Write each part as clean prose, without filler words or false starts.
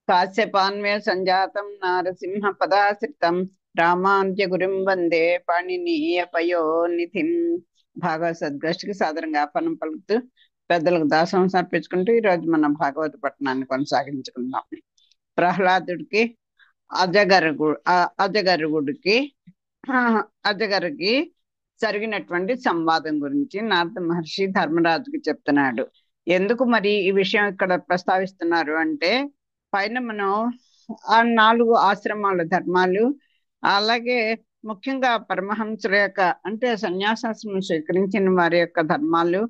కాశ్యపాన్వయ సంజాతం నారసింహ పదాశ్రితం రామాంత్య గురుం వందే పాణినీయ పయోనిధిం. భాగవత సద్గోష్ఠికి సాదరంగా ఆహ్వానం పలుకుతూ పెద్దలకు దాసం సమర్పించుకుంటూ ఈరోజు మనం భాగవత పట్టణాన్ని కొనసాగించుకుందాం. ప్రహ్లాదుడికి అజగరుగుడికి అజగరికి జరిగినటువంటి సంవాదం గురించి నారద మహర్షి ధర్మరాజుకి చెప్తున్నాడు. ఎందుకు మరి ఈ విషయం ఇక్కడ ప్రస్తావిస్తున్నారు అంటే, పైన మనం ఆ 4 ఆశ్రమాల ధర్మాలు, అలాగే ముఖ్యంగా పరమహంసుల యొక్క అంటే సన్యాసాశ్రమం స్వీకరించిన వారి యొక్క ధర్మాలు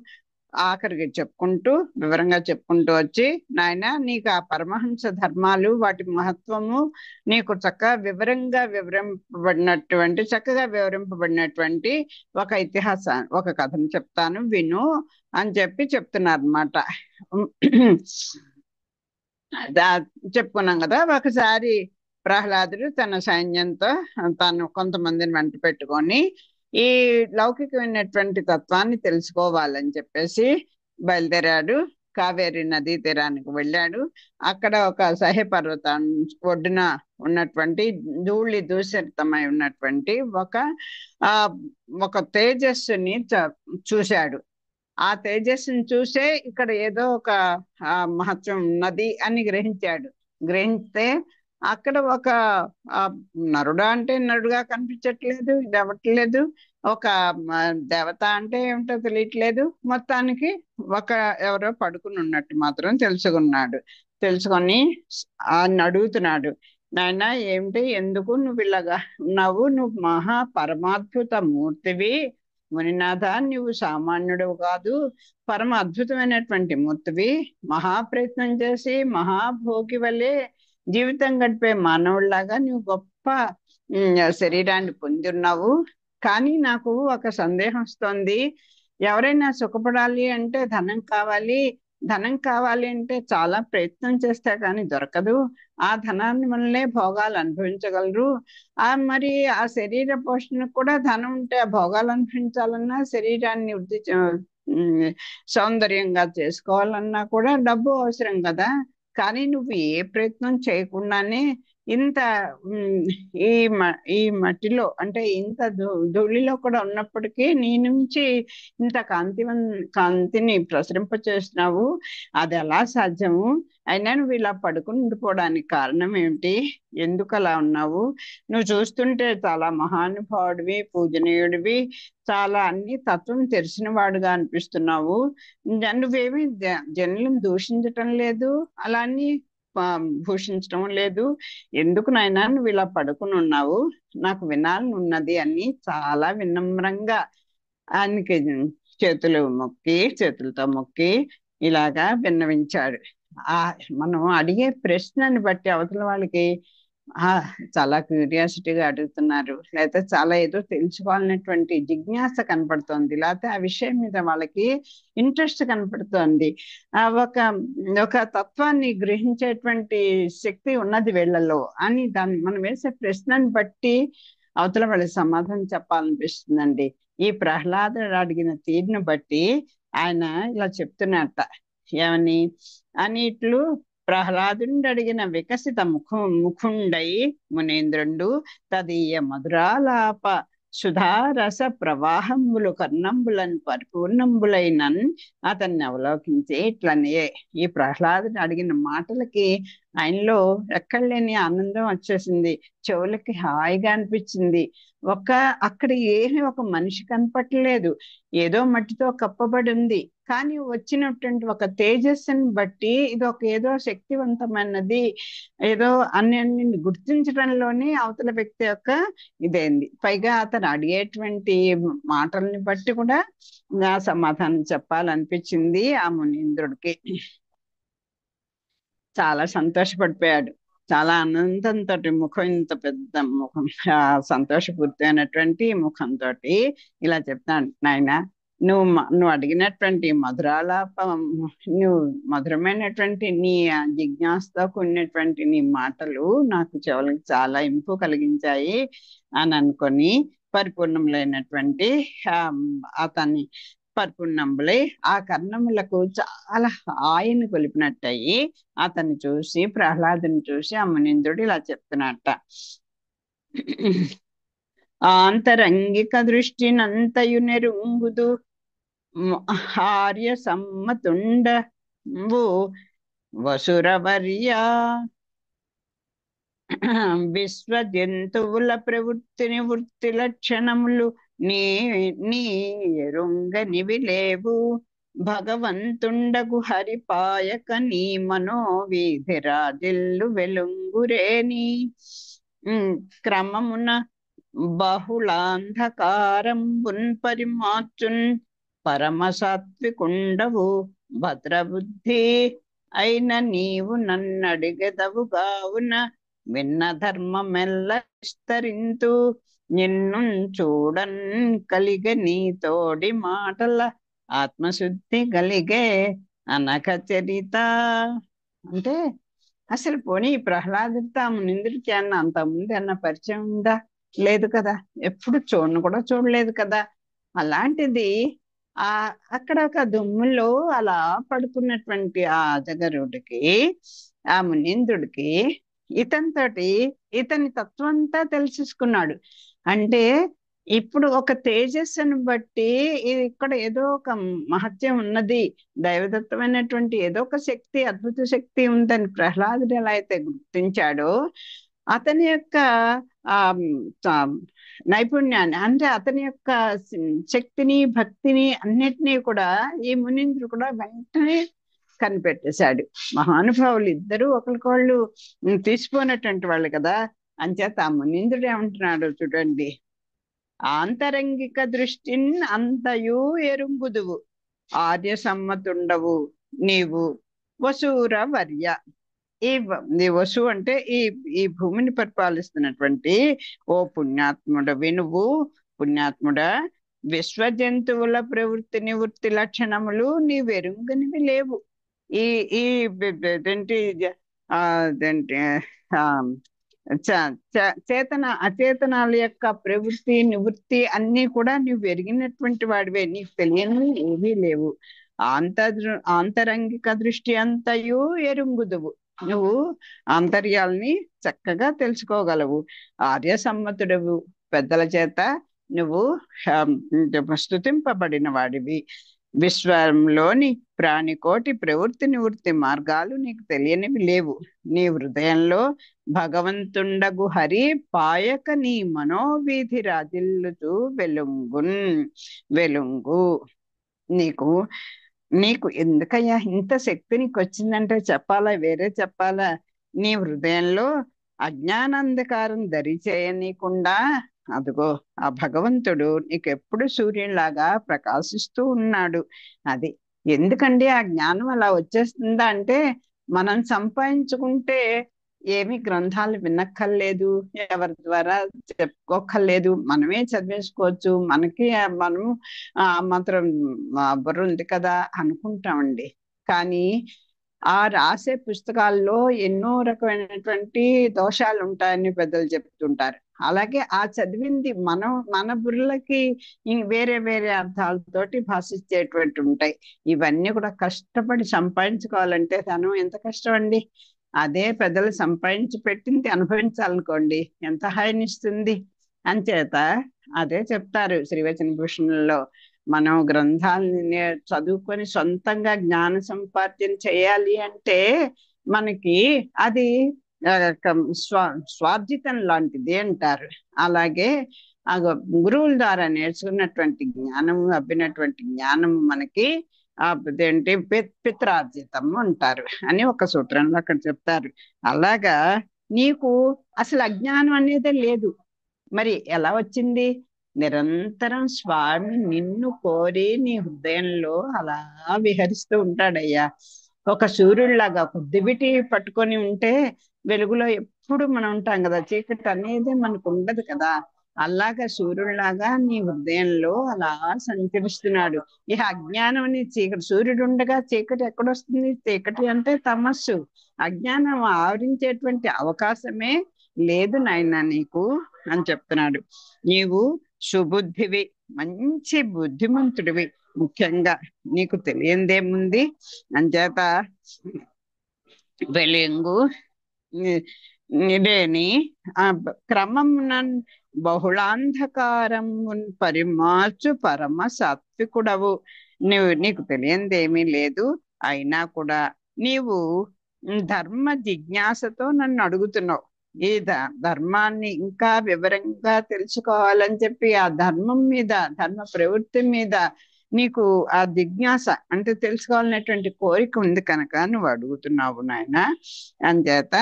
ఆఖరికి చెప్పుకుంటూ వివరంగా చెప్పుకుంటూ వచ్చి, నాయన నీకు ఆ పరమహంస ధర్మాలు వాటి మహత్వము నీకు చక్కగా చక్కగా వివరింపబడినటువంటి ఒక ఒక కథను చెప్తాను విను అని చెప్తున్నారు అనమాట. చెప్పుకున్నాం కదా, ఒకసారి ప్రహ్లాదుడు తన సైన్యంతో తను కొంతమందిని వెంట పెట్టుకొని ఈ లౌకికమైనటువంటి తత్వాన్ని తెలుసుకోవాలని చెప్పేసి బయలుదేరాడు. కావేరి నదీ తీరానికి వెళ్ళాడు. అక్కడ ఒక సహ్య పర్వతం ఒడ్డున ఉన్నటువంటి ధూళి దూషితమై ఉన్నటువంటి ఒక తేజస్సుని చూశాడు. ఆ తేజస్సుని చూసే ఇక్కడ ఏదో ఒక మహత్వం ఉన్నది అని గ్రహిస్తే అక్కడ ఒక నరుడా అంటే నరుడుగా కనిపించట్లేదు, ఇది అవ్వట్లేదు. ఒక దేవత అంటే ఏమిటో తెలియట్లేదు. మొత్తానికి ఎవరో పడుకుని ఉన్నట్టు మాత్రం తెలుసుకొని ఆయన అడుగుతున్నాడు, నాయన ఏమిటి, ఎందుకు నువ్వు ఇలాగా ఉన్నావు? నువ్వు మహా పరమాద్భుత మూర్తివి మునినాథ, నువ్వు సామాన్యుడు కాదు, పరమ అద్భుతమైనటువంటి మూర్తివి. మహాప్రయత్నం చేసి మహాభోగి వల్లే జీవితం గడిపే మానవుడిలాగా నువ్వు గొప్ప శరీరాన్ని పొంది ఉన్నావు. కానీ నాకు ఒక సందేహం వస్తోంది. ఎవరైనా సుఖపడాలి అంటే ధనం కావాలి అంటే చాలా ప్రయత్నం చేస్తే కానీ దొరకదు. ఆ ధనాన్ని వల్లే భోగాలు అనుభవించగలరు. మరి ఆ శరీర పోషణకు కూడా ధనం ఉంటే ఆ భోగాలు అనుభవించాలన్నా, శరీరాన్ని సౌందర్యంగా చేసుకోవాలన్నా కూడా డబ్బు అవసరం కదా. కానీ నువ్వు ఏ ప్రయత్నం చేయకుండానే ఇంత ఈ మట్టిలో అంటే ఇంత ధూళిలో కూడా ఉన్నప్పటికీ నీ నుంచి ఇంత కాంతిని ప్రసరింప చేస్తున్నావు. అది ఎలా సాధ్యము? అయినా నువ్వు ఇలా పడుకుని ఉండిపోవడానికి కారణం ఏమిటి? ఎందుకు అలా ఉన్నావు? నువ్వు చూస్తుంటే చాలా మహానుభావుడివి, పూజనీయుడివి, చాలా అన్ని తత్వం తెలిసిన వాడుగా అనిపిస్తున్నావు. నువ్వేమి జనులను దూషించటం లేదు, అలా అని భూషించడం లేదు. ఎందుకు నాయనా నువ్వు ఇలా పడుకుని ఉన్నావు? నాకు వినాలని ఉన్నది అని చాలా వినమ్రంగా ఆయనకి చేతులతో మొక్కి ఇలాగా విన్నవించాడు. మనం అడిగే ప్రశ్నని బట్టి అవతల వాళ్ళకి చాలా క్యూరియాసిటీగా అడుగుతున్నారు, లేకపోతే చాలా ఏదో తెలుసుకోవాలనేటువంటి జిజ్ఞాస కనపడుతోంది, లేకపోతే ఆ విషయం మీద వాళ్ళకి ఇంట్రెస్ట్ కనపడుతోంది. ఒక తత్వాన్ని గ్రహించేటువంటి శక్తి ఉన్నది వీళ్ళలో అని దాన్ని మనం వేసే ప్రశ్నని బట్టి అవతల వాళ్ళకి సమాధానం చెప్పాలనిపిస్తుందండి. ఈ ప్రహ్లాదుడు అడిగిన తీరును బట్టి ఆయన ఇలా చెప్తున్నట్ట. ఏమని అన్నిట్లు ప్రహ్లాదుని అడిగిన వికసిత ముఖుండై మునేంద్రుండు తదీయ మధురాలాప సుధారస ప్రవాహంబులు కర్ణంబులను పరిపూర్ణంబులైనన్ అతన్ని అవలోకించి ఇట్లనే ఈ ప్రహ్లాదుని అడిగిన మాటలకి ఆయనలో ఎక్కడలేని ఆనందం వచ్చేసింది. చెవులకి హాయిగా అనిపించింది. అక్కడ ఏమీ ఒక మనిషి కనపట్టలేదు, ఏదో మట్టితో కప్పబడి ఉంది. కానీ వచ్చినటువంటి ఒక తేజస్సుని బట్టి ఇది ఏదో శక్తివంతమైనది, ఏదో అన్ని గుర్తించడంలోనే అవతల వ్యక్తి యొక్క ఇదేంది. పైగా అతను అడిగేటువంటి మాటల్ని బట్టి కూడా నా సమాధానం చెప్పాలనిపించింది ఆ మునీంద్రుడికి. చాలా సంతోషపడిపోయాడు. చాలా ఆనందంతో ముఖం, ఇంత పెద్ద ముఖం, సంతోషపూర్తయినటువంటి ముఖంతో ఇలా చెప్తాను, నాయన నువ్వు అడిగినటువంటి నువ్వు మధురమైనటువంటి నీ జిజ్ఞాసతో కూడినటువంటి నీ మాటలు నాకు చెవులకు చాలా ఇంపు కలిగించాయి అని అనుకొని పరిపూర్ణములైనటువంటి అతన్ని పర్పున్నంబులై ఆ కర్ణములకు చాలా హాయిని కొలిపినట్టయి అతన్ని చూసి ప్రహ్లాదుని చూసి ఆ మునీంద్రుడు ఇలా చెప్తున్నట్ట. ఆంతరంగిక దృష్టినంతయు నెరుంగుదు ఆర్య సమ్మతుండవు వసురవర్య. విశ్వ జంతువుల ప్రవృత్తిని వృత్తి లక్షణములు నీ నీ ఎరుంగనివి లేవు భగవంతుండగు హరిపాయక నీ మనోవీధి రాజిల్లు వెలుంగురేని. క్రమమున బహుళాంధకారంబున్ పరిమార్చున్ పరమ సాత్వికుండవు భద్రబుద్ధి అయిన నీవు నన్నడిగెదవు గావున విన్న ధర్మమెల్ల విస్తరింతు నిన్ను చూడన్ కలిగె నీ తోడి మాటల ఆత్మశుద్ధి కలిగే అనక చరిత. అంటే అసలు పోనీ ప్రహ్లాదుడితో ఆ మునీంద్రుడికి అన్న అంతకుముందు అన్న పరిచయం ఉందా? లేదు కదా, ఎప్పుడు చూడను కూడా చూడలేదు కదా. అలాంటిది అక్కడ ఒక దుమ్ములో అలా పడుకున్నటువంటి ఆ అజగరుడికి ఆ మునీంద్రుడికి ఇతనితోటి ఇతని తత్వం అంతా తెలుసుకున్నాడు. అంటే ఇప్పుడు ఒక తేజస్సును బట్టి ఇక్కడ ఏదో ఒక మహత్యం ఉన్నది, దైవదత్తమైనటువంటి ఏదో ఒక శక్తి, అద్భుత శక్తి ఉందని ప్రహ్లాదుడు ఎలా అయితే గుర్తించాడో అతని యొక్క నైపుణ్యాన్ని, అంటే అతని యొక్క శక్తిని భక్తిని అన్నిటినీ కూడా ఈ మునీంద్రుడు కూడా వెంటనే కనిపెట్టేశాడు. మహానుభావులు ఇద్దరు ఒకరికొళ్ళు తీసిపోయినటువంటి వాళ్ళు కదా. అంచేత ఆ మునీంద్రుడు ఏమంటున్నాడు చూడండి, ఆంతరంగిక దృష్టిన్ అంతయు ఎరుంగుదువు ఆర్య సమ్మతుండవు నీవు వసూర వర్య. ఈ వసు అంటే ఈ భూమిని పరిపాలిస్తున్నటువంటి ఓ పుణ్యాత్ముడవి నువ్వు. పుణ్యాత్ముడా, విశ్వ జంతువుల ప్రవృత్తి నివృత్తి లక్షణములు నీ వెరుంగనివి లేవు. ఈ ఈ ఏంటి చేతన అచేతనాల యొక్క ప్రవృత్తి నివృత్తి అన్ని కూడా నువ్వు ఎరిగినటువంటి వాడివే, నీకు తెలియనివి ఏవీ లేవు. ఆంతరంగిక దృష్టి అంతయు ఎరుంగుదువు, నువ్వు ఆంతర్యాల్ని చక్కగా తెలుసుకోగలవు. ఆర్య సమ్మతుడవు, పెద్దల చేత నువ్వు స్తుతింపబడిన వాడివి. విశ్వంలోని ప్రాణికోటి ప్రవృత్తి నివృత్తి మార్గాలు నీకు తెలియనివి లేవు. నీ హృదయంలో భగవంతుండగు హరి పాయక నీ మనోవీధి రాజిల్లుతూ వెలుంగు. నీకు ఎందుకయ్యా ఇంత శక్తి నీకు వచ్చిందంటే చెప్పాలా, వేరే చెప్పాలా? నీ హృదయంలో అజ్ఞానాంధకారం దరి చేయనీయకుండా అదిగో ఆ భగవంతుడు నీకు ఎప్పుడు సూర్యునిలాగా ప్రకాశిస్తూ ఉన్నాడు. అది ఎందుకండి ఆ జ్ఞానం అలా వచ్చేస్తుందా అంటే, మనం సంపాదించుకుంటే ఏమి గ్రంథాలు వినక్కర్లేదు, ఎవరి ద్వారా చెప్పుకోక్కర్లేదు, మనమే చదివేసుకోవచ్చు, మనము మాత్రం బుర్ర ఉంది కదా అనుకుంటామండి. కానీ ఆ రాసే పుస్తకాల్లో ఎన్నో రకమైనటువంటి దోషాలు ఉంటాయని పెద్దలు చెప్తుంటారు. అలాగే ఆ చదివింది మన బుర్రలకి వేరే వేరే అర్థాలతోటి భాషించేటువంటి ఉంటాయి. ఇవన్నీ కూడా కష్టపడి సంపాదించుకోవాలంటే ధనం ఎంత కష్టం అండి. అదే పెద్దలు సంపాదించి పెట్టింది అనుభవించాలనుకోండి ఎంత హాయినిస్తుంది. అంచేత అదే చెప్తారు శ్రీవచన భూషణంలో, మనం గ్రంథాలని చదువుకొని సొంతంగా జ్ఞాన సంపాద్యం చేయాలి అంటే మనకి అది స్వార్జితం లాంటిది అంటారు. అలాగే ఆ గురువుల ద్వారా నేర్చుకున్నటువంటి జ్ఞానము, అబ్బినటువంటి జ్ఞానము మనకి అదేంటి పిత్రార్జితము అంటారు అని ఒక సూత్రంలో అక్కడ చెప్తారు. అలాగా నీకు అసలు అజ్ఞానం అనేదే లేదు. మరి ఎలా వచ్చింది? నిరంతరం స్వామి నిన్ను కోరి నీ హృదయంలో అలా విహరిస్తూ ఉంటాడయ్యా. ఒక సూర్యుడిలాగా ఒక దివిటి పట్టుకొని ఉంటే వెలుగులో ఎప్పుడు మనం ఉంటాం కదా, చీకటి అనేది మనకు ఉండదు కదా. అలాగా సూర్యుడిలాగా నీ హృదయంలో అలా సంచరిస్తున్నాడు. ఈ అజ్ఞానం అని చీకటి, సూర్యుడు ఉండగా చీకటి ఎక్కడొస్తుంది? చీకటి అంటే తమస్సు, అజ్ఞానం ఆవరించేటువంటి అవకాశమే లేదు నాయన నీకు అని చెప్తున్నాడు. నీవు సుబుద్ధివి, మంచి బుద్ధిమంతుడివి. ముఖ్యంగా నీకు తెలియందేముంది అంచేత వెలింగు ఇదేని క్రమమున బహుళాంధకారమున్ పరిమార్చు పరమ సాత్వికుడవు. నీకు తెలియందేమీ లేదు, అయినా కూడా నీవు ధర్మ జిజ్ఞాసతో నన్ను అడుగుతున్నావు. ఈ ధర్మాన్ని ఇంకా వివరంగా తెలుసుకోవాలని చెప్పి ఆ ధర్మం మీద, ధర్మ ప్రవృత్తి మీద నీకు ఆ జిజ్ఞాస అంటే తెలుసుకోవాలనేటువంటి కోరిక ఉంది కనుక నువ్వు అడుగుతున్నావు నాయన. అంచేత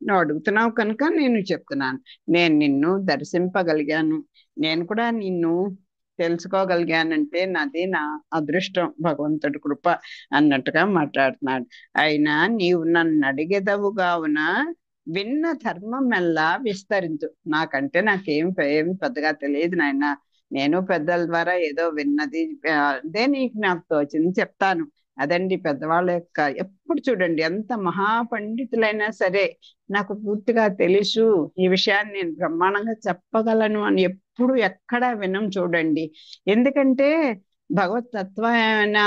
నువ్వు అడుగుతున్నావు కనుక నేను చెప్తున్నాను. నేను నిన్ను దర్శింపగలిగాను, నేను కూడా నిన్ను తెలుసుకోగలిగానంటే నాది నా అదృష్టం, భగవంతుడి కృప అన్నట్టుగా మాట్లాడుతున్నాడు. అయినా నీవు నన్ను అడిగెదవు కావున విన్న ధర్మం ఎల్లా విస్తరించు. నాకేం పెద్దగా తెలియదు నాయన, నేను పెద్దల ద్వారా ఏదో విన్నది అదే నాకు తోచింది చెప్తాను. అదండి పెద్దవాళ్ళ యొక్క, ఎప్పుడు చూడండి ఎంత మహాపండితులైనా సరే నాకు పూర్తిగా తెలుసు, ఈ విషయాన్ని నేను బ్రహ్మాండంగా చెప్పగలను అని ఎప్పుడు ఎక్కడా వినం చూడండి. ఎందుకంటే భగవతత్వాన్నైనా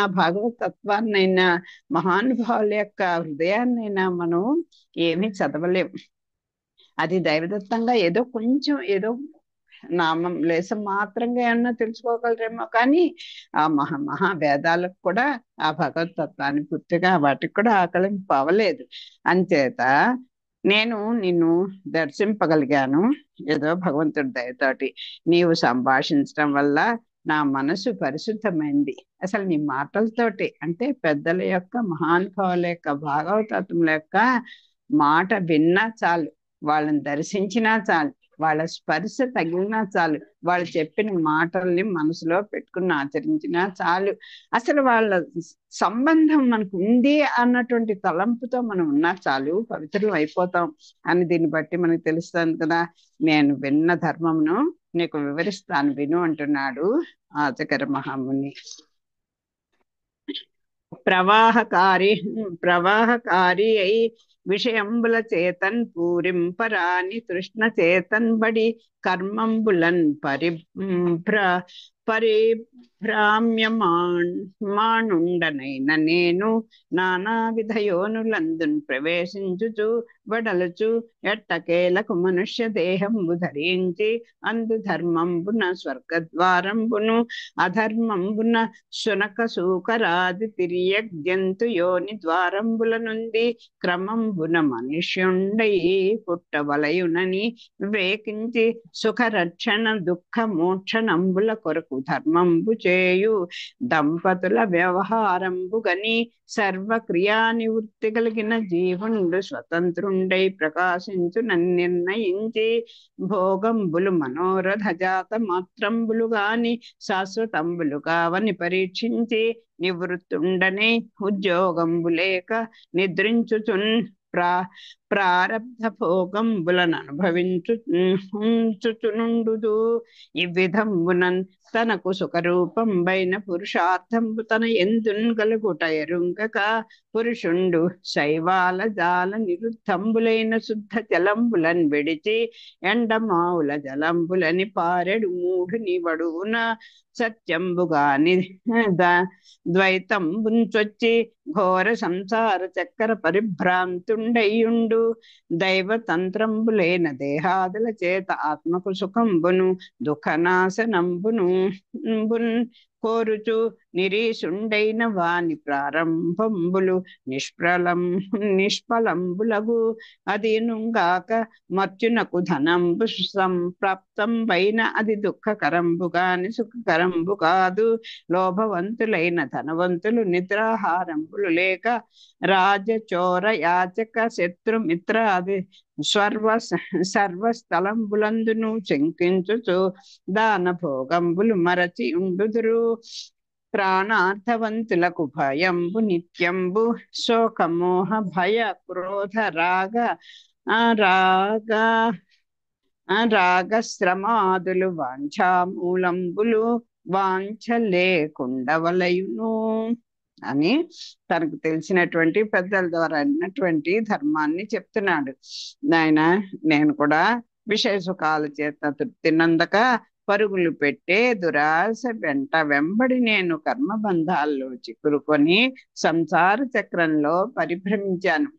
మహానుభావుల యొక్క హృదయాన్నైనా మనం ఏమీ చదవలేం. అది దైవదత్తంగా ఏదో కొంచెం ఏదో నామం లేసం మాత్రంగా ఏమన్నా తెలుసుకోగలరేమో, కానీ ఆ మహావేదాలకు కూడా ఆ భగవతత్వాన్ని పూర్తిగా వాటికి కూడా ఆకలింపు అవ్వలేదు. అంచేత నేను నిన్ను దర్శింపగలిగాను ఏదో భగవంతుడి దయతోటి. నీవు సంభాషించడం వల్ల నా మనసు పరిశుద్ధమైంది. అసలు నీ మాటలతోటి, అంటే పెద్దల యొక్క మహానుభావుల యొక్క భాగవతత్వముల యొక్క మాట విన్నా చాలు, వాళ్ళని దర్శించినా చాలు, వాళ్ళ స్పర్శ తగిలినా చాలు, వాళ్ళు చెప్పిన మాటల్ని మనసులో పెట్టుకుని ఆచరించినా చాలు, అసలు వాళ్ళ సంబంధం మనకు ఉంది అన్నటువంటి తలంపుతో మనం ఉన్నా చాలు, పవిత్రులు అయిపోతాం అని దీన్ని బట్టి మనకు తెలుస్తుంది కదా. నేను విన్న ధర్మమును నీకు వివరిస్తాను విను అంటున్నాడు ఆచకర మహాముని. ప్రవాహకారి అయి విషయంబుల చేతన్ పూరింపరాని తృష్ణ చేతన్ బడి కర్మంబులన్ పరిభ్రామ్యమానుండనైన నేను నానా విధయోనులందున్ ప్రవేశించుచు వడలుచు ఎట్టకేలకు మనుష్య దేహంబు ధరించి అందు ధర్మంబున స్వర్గద్వారంబును అధర్మంబున శునక సూకరాది తిరియగ్జంతు యోని ద్వారంబుల నుండి క్రమంబున మనుష్యుండై పుట్టవలయునని వివేకించి సుఖరక్షణ దుఃఖ మోక్షణంబుల కొరకు ధర్మంబు చేయు దంపతుల వ్యవహారంబు గని సర్వక్రియా నివృత్తి కలిగిన జీవుండు స్వతంత్రుండై ప్రకాశించు నిర్ణయించి భోగంబులు మనోరథ జాత మాత్రంబులు గాని శాశ్వతంబులు కావని పరీక్షించి నివృత్తుండనే ఉద్యోగంబు లేక నిద్రించుచున్ ప్రారబ్ధ భోగంబులను అనుభవించుచునుండు. ఈ విధంబునన్ తనకు సుఖరూపంబైన పురుషార్థంబు తన ఎందున్ గలుగుట ఎరుంగక పురుషుండు శైవాల జాల నిరుద్ధంబులైన శుద్ధ జలంబులన్ విడిచి ఎండమావుల జలంబులని పారెడు మూఢు నివడున సత్యంబుగాని ద్వైతంబుంచొచ్చి ఘోర సంసార చక్కర పరిభ్రాంతుండయ్యుండు. దైవతంత్రంబులైన దేహాదుల చేత ఆత్మకు సుఖంబును దుఃఖనాశనంబును కోరుచు నిరీశుండైన వాని ప్రారంభంబులు నిష్ఫలంబులగు అదీనుగాక మర్చునకు ధనంబు సంప్రాప్తంబైన అది దుఃఖకరంబు గాని సుఖకరంబు కాదు. లోభవంతులైన ధనవంతులు నిద్రాహారంబులు లేక రాజచోర యాచక శత్రుమిత్రాది సర్వస్థలంబులందును శంకించుచు దాన భోగంబులు మరచి ఉండుదురు. ప్రాణార్థవంతులకు భయంబు నిత్యంబు శోకమోహ భయ క్రోధ రాగశ్రమాదులు వాంఛామూలంబులు వాంఛ లేకుండవలయును అని తనకు తెలిసినటువంటి పెద్దల ద్వారా అన్నటువంటి ధర్మాన్ని చెప్తున్నాడు. నాయన నేను కూడా విషయ సుఖాల చేత తృప్తి నందక పరుగులు పెట్టే దురాశ వెంబడి నేను కర్మబంధాల్లో చిక్కురుకొని సంసార చక్రంలో పరిభ్రమించాను.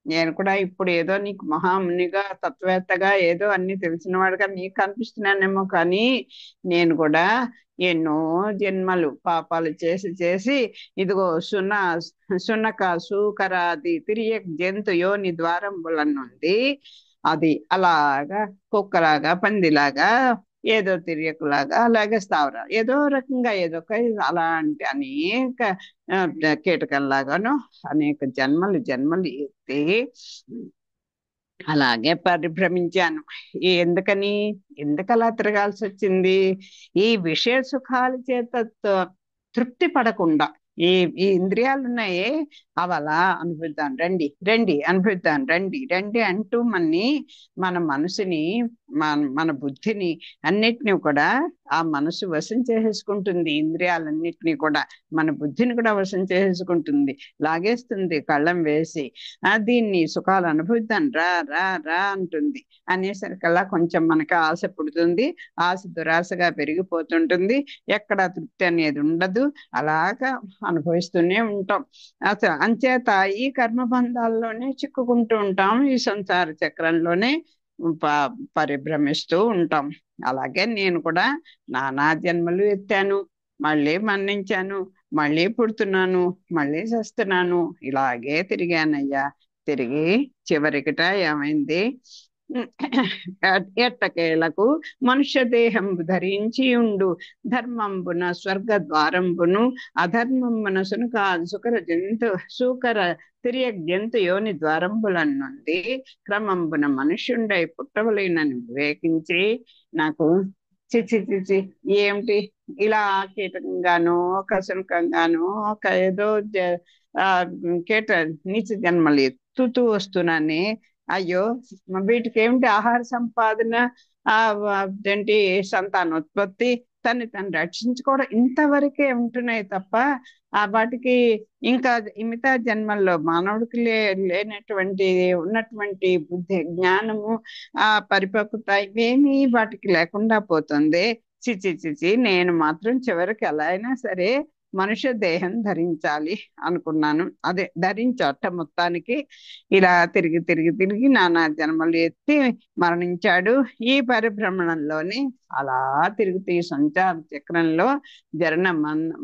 నేను కూడా ఇప్పుడు ఏదో నీకు మహామునిగా తత్వవేత్తగా ఏదో అన్ని తెలిసిన వాడుగా నీకు కనిపిస్తున్నానేమో, కానీ నేను కూడా ఎన్నో జన్మలు పాపాలు చేసి చేసి ఇదిగో సునక సూకరాది తిరియక్ జంతు యోని ద్వారంబుల నుండి అది అలాగా కుక్కలాగా పందిలాగా ఏదో తిరియకులాగా అలాగే స్థావరాలు ఏదో రకంగా ఏదో ఒక అలాంటి అనేక కీటకంలాగాను అనేక జన్మలు జన్మలు ఎత్తి అలాగే పరిభ్రమించాను. ఎందుకు అలా తిరగాల్సి వచ్చింది? ఈ విషయ సుఖాల చేత తృప్తి పడకుండా ఈ ఈ ఇంద్రియాలు ఉన్నాయే అవి అలా అనుభవిద్దాం రండి రండి అనుభవిద్దాం రండి రండి అంటూ మన మనసుని మన బుద్ధిని అన్నిటినీ కూడా ఆ మనసు వశం చేసేసుకుంటుంది. ఇంద్రియాలన్నిటినీ కూడా మన బుద్ధిని కూడా వశం చేసేసుకుంటుంది, లాగేస్తుంది కళ్ళం వేసి. దీన్ని సుఖాలు అనుభవిద్దాం రా రా రా అంటుంది. అనేసరికల్లా కొంచెం మనకి ఆశ పుడుతుంది, ఆశ దురాశగా పెరిగిపోతుంటుంది, ఎక్కడ తృప్తి అనేది ఉండదు, అలాగా అనుభవిస్తూనే ఉంటాం. అసలు అంచేత ఈ కర్మబంధాల్లోనే చిక్కుకుంటూ ఉంటాం, ఈ సంసార చక్రంలోనే పరిభ్రమిస్తూ ఉంటాం. అలాగే నేను కూడా నానా జన్మలు ఎత్తాను, మళ్ళీ మరణించాను, మళ్ళీ పుడుతున్నాను, మళ్ళీ చస్తున్నాను, ఇలాగే తిరిగానయ్యా. తిరిగి చివరికిట ఏమైంది? ఎట్టకేలకు మనుష్య దేహంబు ధరించి ఉండు ధర్మంబున స్వర్గ ద్వారంబును అధర్మంబున సూకర తిరియక్ జంతు యోని ద్వారంబులన్నుంది క్రమంబున మనుష్యుండై పుట్టవలేనని వివేకించి నాకు చిచి ఏమిటి ఇలా కీటకంగాను ఒక శుల్కంగాను ఒక ఏదో నీచ జన్మలు ఎత్తుతూ వస్తున్నానే, అయ్యో వీటికి ఏమిటి ఆహార సంపాదన, ఏంటి సంతానోత్పత్తి, తను రక్షించుకోవడం, ఇంతవరకే ఉంటున్నాయి తప్ప వాటికి ఇంకా మిగతా జన్మల్లో మానవుడికి లేనటువంటి ఉన్నటువంటి బుద్ధి జ్ఞానము పరిపక్వత ఇవేమీ వాటికి లేకుండా పోతుంది. చిచి నేను మాత్రం చివరికి ఎలా అయినా సరే మనుష్య దేహం ధరించాలి అనుకున్నాను. అదే ధరించట మొత్తానికి ఇలా తిరిగి తిరిగి తిరిగి నానా జన్మలు ఎత్తి మరణించాడు. ఈ పరిభ్రమణంలోని అలా తిరుగుతూ ఈ సంచార చక్రంలో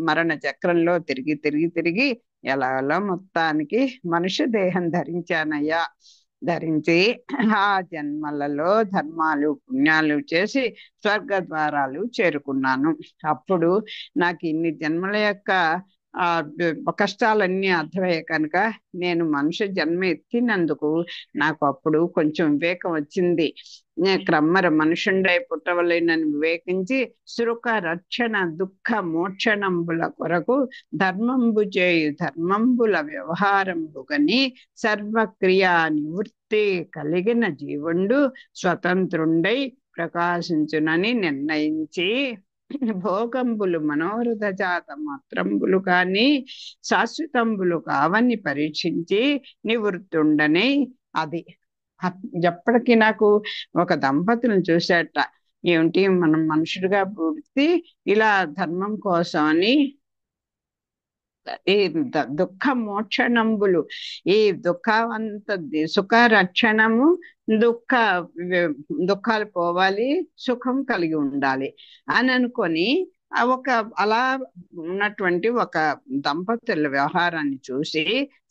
మరణ చక్రంలో తిరిగి తిరిగి తిరిగి ఎలాగో మొత్తానికి మనుష్య దేహం ధరించానయ్యా. ధరించి ఆ జన్మలలో ధర్మాలు పుణ్యాలు చేసి స్వర్గ ద్వారాలు చేరుకున్నాను. అప్పుడు నాకు ఇన్ని జన్మల యొక్క కష్టాలన్నీ అర్థమయ్యే కనుక నేను మనుష్య జన్మ ఎత్తినందుకు నాకు అప్పుడు కొంచెం వివేకం వచ్చింది. క్రమ్మర మనుషుండై పుట్టవలేనని వివేకించి సురుక రక్షణ దుఃఖ మోక్షణంబుల కొరకు ధర్మంబు చేయు ధర్మంబుల వ్యవహారంబుగని సర్వక్రియా నివృత్తి కలిగిన జీవుండు స్వతంత్రుండై ప్రకాశించునని నిర్ణయించి భోగంబులు మనోరథ జాత మాత్రంబులు కాని శాశ్వతంబులు కావని పరీక్షించి నివృత్తుండని. అది ఎప్పటికీ నాకు ఒక దంపతులను చూసేట, ఏమిటి మనం మనుషుడిగా పుడితే ఇలా ధర్మం కోసం అని ఈ దుఃఖ మోక్షణంబులు, ఈ దుఃఖవంత సుఖ రక్షణము, దుఃఖాలు పోవాలి, సుఖం కలిగి ఉండాలి అని అనుకొని ఒక అలా ఉన్నటువంటి ఒక దంపతుల వ్యవహారాన్ని చూసి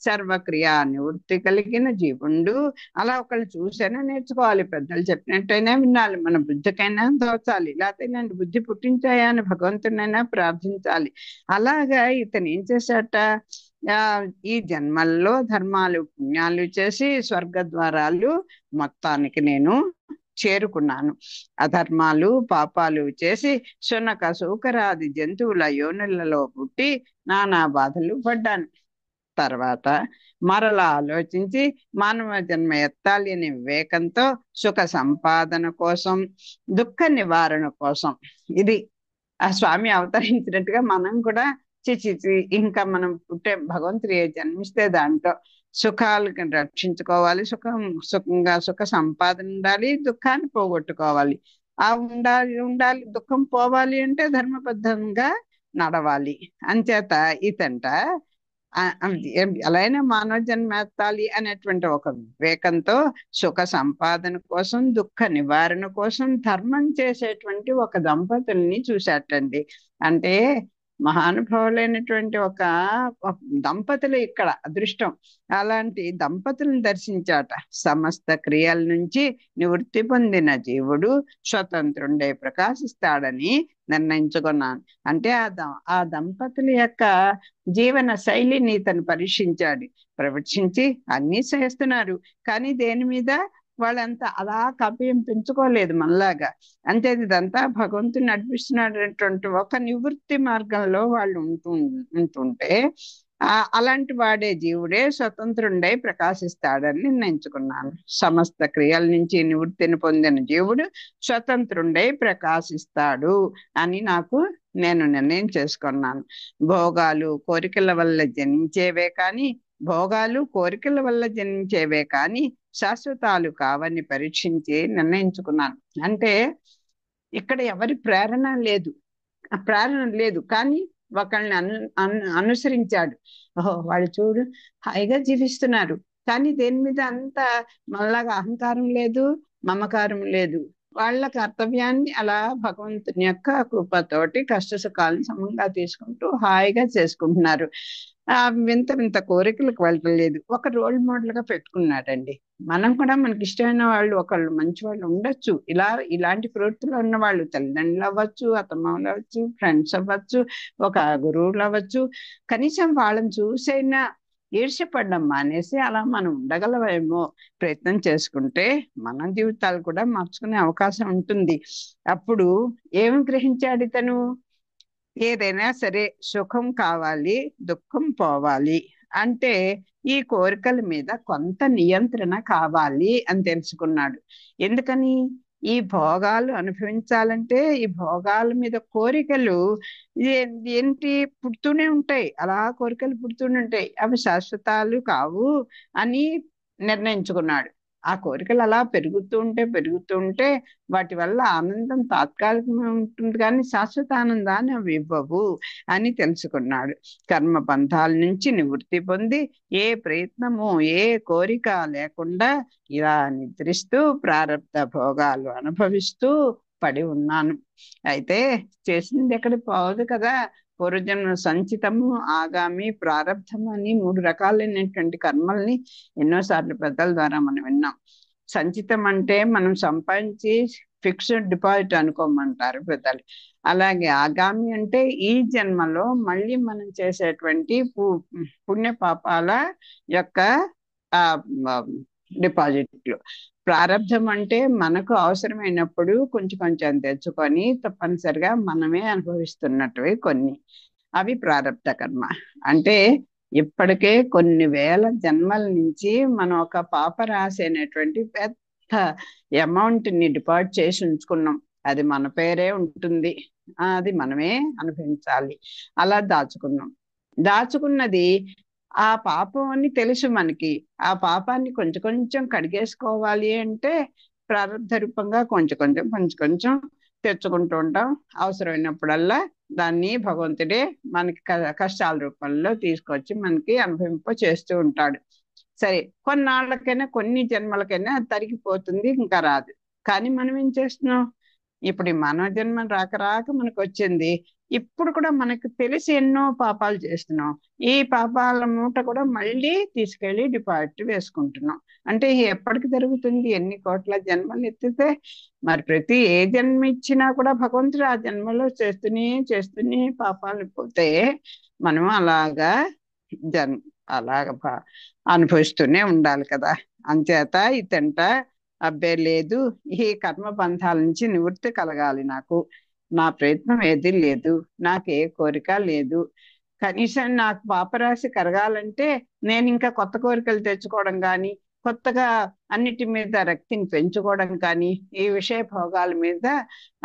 సర్వక్రియా నివృత్తి కలిగిన జీవుండు. అలా ఒకళ్ళు చూసైనా నేర్చుకోవాలి, పెద్దలు చెప్పినట్టయినా వినాలి, మన బుద్ధికైనా తోచాలి, లేకపోతే ఇలాంటి బుద్ధి పుట్టించాయా అని భగవంతునైనా ప్రార్థించాలి. అలాగా ఇతను ఏం చేశాట, ఈ జన్మల్లో ధర్మాలు పుణ్యాలు చేసి స్వర్గ ద్వారాలు మొత్తానికి నేను చేరుకున్నాను. అధర్మాలు పాపాలు చేసి శునక సూకరాది జంతువుల యోనులలో పుట్టి నానా బాధలు పడ్డాను. తర్వాత మరలా ఆలోచించి మానవ జన్మ ఎత్తాలి అనే వివేకంతో సుఖ సంపాదన కోసం, దుఃఖ నివారణ కోసం, ఇది ఆ స్వామి అవతరించినట్టుగా మనం కూడా ఇంకా మనం పుట్టే భగవంతుడు జన్మిస్తే దాంట్లో సుఖాలు రక్షించుకోవాలి, సుఖంగా సుఖ సంపాదన ఉండాలి, దుఃఖాన్ని పోగొట్టుకోవాలి. ఆ ఉండాలి ఉండాలి దుఃఖం పోవాలి అంటే ధర్మబద్ధంగా నడవాలి. అంచేత ఇతంట ఎలా అయినా మానవ జన్మ ఎత్తాలి అనేటువంటి ఒక వివేకంతో సుఖ సంపాదన కోసం, దుఃఖ నివారణ కోసం ధర్మం చేసేటువంటి ఒక దంపతుల్ని చూసేటండి. అంటే మహానుభావులైనటువంటి ఒక దంపతులు ఇక్కడ అదృష్టం. అలాంటి దంపతులను దర్శించాట. సమస్త క్రియల నుంచి నివృత్తి పొందిన జీవుడు స్వతంత్రుండే ప్రకాశిస్తాడని నిర్ణయించుకున్నాను. అంటే ఆ దంపతుల యొక్క జీవన శైలిని ఇతను పరీక్షించాడు. ప్రవచించి అన్నీ చేస్తున్నారు, కానీ దేని మీద వాళ్ళంతా అలా కపయం పెంచుకోలేదు మనలాగా. అంటే ఇదంతా భగవంతుని నడిపిస్తున్నటువంటి ఒక నివృత్తి మార్గంలో వాళ్ళు ఉంటుంటే అలాంటి వాడే జీవుడే స్వతంత్రుండై ప్రకాశిస్తాడని నిర్ణయించుకున్నాను. సమస్త క్రియల నుంచి నివృత్తిని పొందిన జీవుడు స్వతంత్రుండై ప్రకాశిస్తాడు అని నేను నిర్ణయం చేసుకున్నాను. భోగాలు కోరికల వల్ల జనించేవే కానీ శాశ్వతాలు కావని పరీక్షించి నిర్ణయించుకున్నాను. అంటే ఇక్కడ ఎవరి ప్రేరణ లేదు, కానీ ఒకళ్ళని అనుసరించాడు. ఓహో వాళ్ళు చూడు హాయిగా జీవిస్తున్నారు, కానీ దేని మీద అంత మనలాగా అహంకారం లేదు, మమకారం లేదు. వాళ్ళ కర్తవ్యాన్ని అలా భగవంతుని యొక్క కృపతోటి కష్ట సుఖాలను సమంగా తీసుకుంటూ హాయిగా చేసుకుంటున్నారు. వింత వింత కోరికలకు వెళ్ళలేదు. ఒక రోల్ మోడల్ గా పెట్టుకున్నాడండి. మనం కూడా మనకి ఇష్టమైన వాళ్ళు ఒకళ్ళు మంచి వాళ్ళు ఉండొచ్చు. ఇలాంటి ప్రవృత్తిలో ఉన్న వాళ్ళు తల్లిదండ్రులు అవ్వచ్చు, అత్తమామలు అవ్వచ్చు, ఫ్రెండ్స్ అవ్వచ్చు, ఒక గురువులు అవ్వచ్చు. కనీసం వాళ్ళని చూసైనా ఈర్ష్యపడ్డం మానేసి అలా మనం ఉండగలమేమో ప్రయత్నం చేసుకుంటే మన జీవితాలు కూడా మార్చుకునే అవకాశం ఉంటుంది. అప్పుడు ఏమి గ్రహించాడు ఇతను? ఏదైనా సరే సుఖం కావాలి, దుఃఖం పోవాలి అంటే ఈ కోరికల మీద కొంత నియంత్రణ కావాలి అని తెలుసుకున్నాడు. ఎందుకని? ఈ భోగాలు అనుభవించాలంటే ఈ భోగాల మీద కోరికలు ఏంటి పుడుతూనే ఉంటాయి. అలా కోరికలు పుడుతూనే ఉంటాయి. అవి శాశ్వతాలు కావు అని నిర్ణయించుకున్నాడు. ఆ కోరికలు అలా పెరుగుతూ ఉంటే వాటి వల్ల ఆనందం తాత్కాలికంగా ఉంటుంది, కానీ శాశ్వత ఆనందాన్ని అవి ఇవ్వవు అని తెలుసుకున్నాడు. కర్మ బంధాల నుంచి నివృత్తి పొంది ఏ ప్రయత్నము ఏ కోరిక లేకుండా ఇలా నిద్రిస్తూ ప్రారబ్ధ భోగాలు అనుభవిస్తూ పడి ఉన్నాను. అయితే చేసింది ఎక్కడి పోదు కదా. పూర్వజన్మ సంచితము, ఆగామి, ప్రారబ్ధము అని 3 రకాలైనటువంటి కర్మల్ని ఎన్నోసార్లు పెద్దల ద్వారా మనం విన్నాం. సంచితం అంటే మనం సంపాదించి ఫిక్స్డ్ డిపాజిట్ అనుకోమంటారు పెద్దలు. అలాగే ఆగామి అంటే ఈ జన్మలో మళ్ళీ మనం చేసేటువంటి పుణ్య పాపాల యొక్క డిపాజిట్లు. ప్రారబ్ధం అంటే మనకు అవసరమైనప్పుడు కొంచెం కొంచెం తెచ్చుకొని తప్పనిసరిగా మనమే అనుభవిస్తున్నట్టువి కొన్ని, అవి ప్రారబ్ధ కర్మ. అంటే ఇప్పటికే కొన్ని వేల జన్మల నుంచి మనం ఒక పాపరాశి అనేటువంటి పెద్ద అమౌంట్ ని డిపాజిట్ చేసి ఉంచుకున్నాం. అది మన పేరే ఉంటుంది, అది మనమే అనుభవించాలి. అలా దాచుకున్నది ఆ పాపం అని తెలుసు మనకి. ఆ పాపాన్ని కొంచెం కొంచెం కడిగేసుకోవాలి అంటే ప్రారంభ రూపంగా కొంచెం తెచ్చుకుంటూ ఉంటాం. అవసరమైనప్పుడల్లా దాన్ని భగవంతుడే మనకి కష్టాల రూపంలో తీసుకొచ్చి మనకి అనుభవింప చేస్తూ ఉంటాడు. సరే, కొన్నాళ్ళకైనా కొన్ని జన్మలకైనా తరిగిపోతుంది, ఇంకా రాదు. కానీ మనం ఏం చేస్తున్నాం? ఇప్పుడు ఈ మానవ జన్మ రాక మనకు వచ్చింది. ఇప్పుడు కూడా మనకు తెలిసి ఎన్నో పాపాలు చేస్తున్నాం. ఈ పాపాల మూట కూడా మళ్ళీ తీసుకెళ్లి డిపాజిట్ వేసుకుంటున్నాం. అంటే ఎప్పటికి జరుగుతుంది? ఎన్ని కోట్ల జన్మలు ఎత్తితే మరి ప్రతి ఏ జన్మ ఇచ్చినా కూడా భగవంతుడు ఆ జన్మలో చేస్తూనే పాపాలు పోతే మనం అలాగా అనుభవిస్తూనే ఉండాలి కదా. అంచేత ఇతంట అబ్బే లేదు, ఈ కర్మ బంధాల నుంచి నివృత్తి కలగాలి నాకు. నా ప్రయత్నం ఏది లేదు, నాకు ఏ కోరిక లేదు. కనీసం నాకు పాపరాశి కరగాలంటే నేను ఇంకా కొత్త కోరికలు తెచ్చుకోవడం కానీ కొత్తగా అన్నిటి మీద రక్తిని పెంచుకోవడం కానీ, ఈ విషయ భోగాల మీద,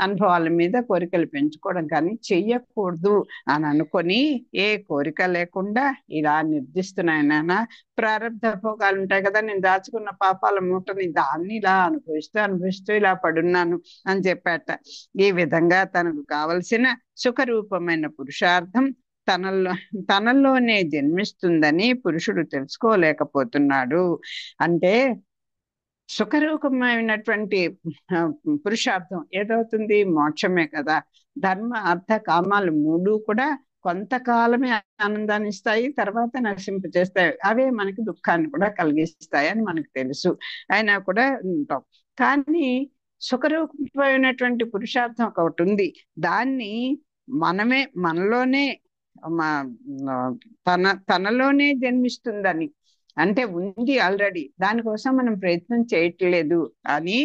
అనుభవాల మీద కోరికలు పెంచుకోవడం కానీ చెయ్యకూడదు అని అనుకొని, ఏ కోరిక లేకుండా ఇలా నిర్దిస్తున్నాయి నాన్న. ప్రారంధ భోగాలు ఉంటాయి కదా, నేను దాచుకున్న పాపాల మూటని దాన్ని ఇలా అనుభవిస్తూ అనుభవిస్తూ ఇలా పడున్నాను అని చెప్పాట. ఈ విధంగా తనకు కావలసిన సుఖరూపమైన పురుషార్థం తనలోనే జన్మిస్తుందని పురుషుడు తెలుసుకోలేకపోతున్నాడు. అంటే సుఖరూపమైనటువంటి పురుషార్థం ఏదవుతుంది? మోక్షమే కదా. ధర్మ అర్థ కామాలు మూడు కూడా కొంతకాలమే ఆనందాన్ని ఇస్తాయి, తర్వాత నశింపజేస్తాయి. అవే మనకి దుఃఖాన్ని కూడా కలిగిస్తాయి అని మనకు తెలుసు. అయినా కూడా ఉంటాం. కానీ సుఖరూపమైనటువంటి పురుషార్థం ఒకటి ఉంది. దాన్ని మనలోనే తనలోనే జన్మిస్తుందని, అంటే ఉంది ఆల్రెడీ, దానికోసం మనం ప్రయత్నం చేయట్లేదు అని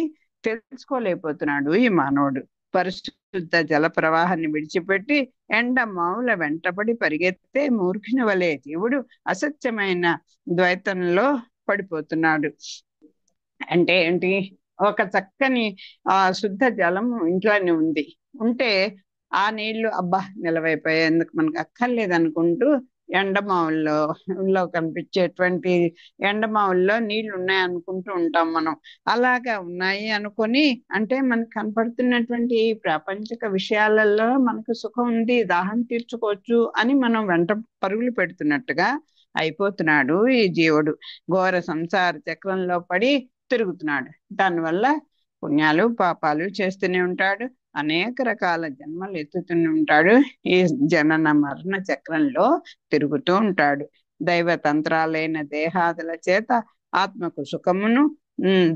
తెలుసుకోలేకపోతున్నాడు ఈ మానవుడు. పరిశుద్ధ జల ప్రవాహాన్ని విడిచిపెట్టి ఎండ మావుల వెంటబడి పరిగెత్తే మూర్ఖుని వలె జీవుడు అసత్యమైన ద్వైతంలో పడిపోతున్నాడు. అంటే ఏంటి? ఒక చక్కని శుద్ధ జలం ఇంట్లోనే ఉంటే ఆ నీళ్లు అబ్బా నిలవైపోయాయి, ఎందుకు మనకు అక్కర్లేదు అనుకుంటూ ఎండమావుల్లో కనిపించేటువంటి ఎండమావుల్లో నీళ్లు ఉన్నాయి అనుకుంటూ ఉంటాం మనం. అలాగా ఉన్నాయి అనుకొని, అంటే మనకు కనపడుతున్నటువంటి ప్రాపంచిక విషయాలలో మనకు సుఖం ఉంది, దాహం తీర్చుకోవచ్చు అని మనం వెంట పరుగులు పెడుతున్నట్టుగా అయిపోతున్నాడు ఈ జీవుడు. ఘోర సంసార చక్రంలో పడి తిరుగుతున్నాడు. దానివల్ల పుణ్యాలు పాపాలు చేస్తూనే ఉంటాడు, అనేక రకాల జన్మలు ఎత్తుతూనే ఉంటాడు. ఈ జనన మరణ చక్రంలో తిరుగుతూ ఉంటాడు. దైవతంత్రాలైన దేహాదుల చేత ఆత్మకు సుఖమును